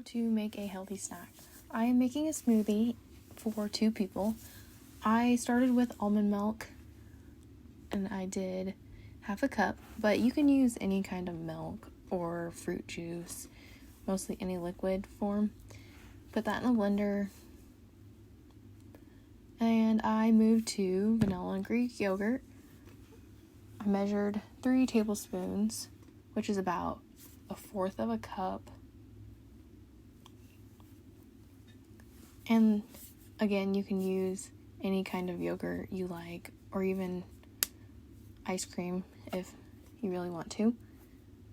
to make a healthy snack. I am making a smoothie for 2 people. I started with almond milk and I did half a cup, but you can use any kind of milk or fruit juice, mostly any liquid form. Put that in a blender, and I moved to vanilla and Greek yogurt. I measured 3 tablespoons, which is about 1/4 of a cup. And again, you can use any kind of yogurt you like, or even ice cream if you really want to.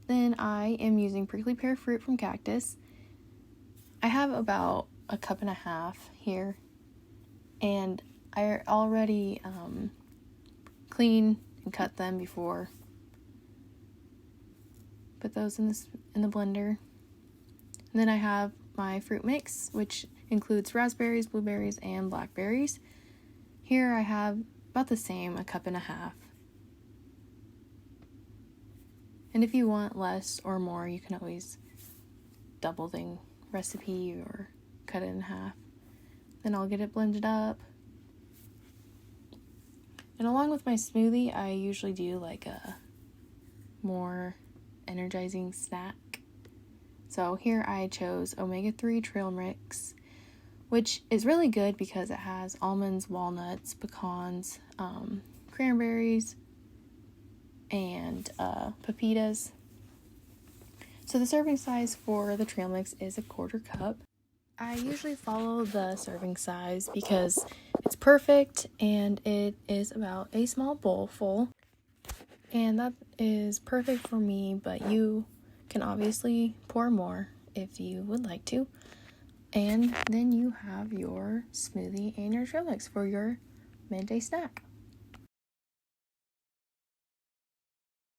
Then I am using prickly pear fruit from Cactus. I have about 1.5 cups here, and I already clean and cut them before. Put those in the blender. And then I have my fruit mix, which includes raspberries, blueberries, and blackberries. Here I have about the same, 1.5 cups. And if you want less or more, you can always double the recipe or cut it in half. Then I'll get it blended up. And along with my smoothie, I usually do like a more energizing snack. So here I chose omega-3 trail mix, which is really good because it has almonds, walnuts, pecans, cranberries, and pepitas. So the serving size for the trail mix is 1/4 cup. I usually follow the serving size because it's perfect and it is about a small bowl full. And that is perfect for me, but you can obviously pour more if you would like to. And then you have your smoothie and your trail mix for your midday snack.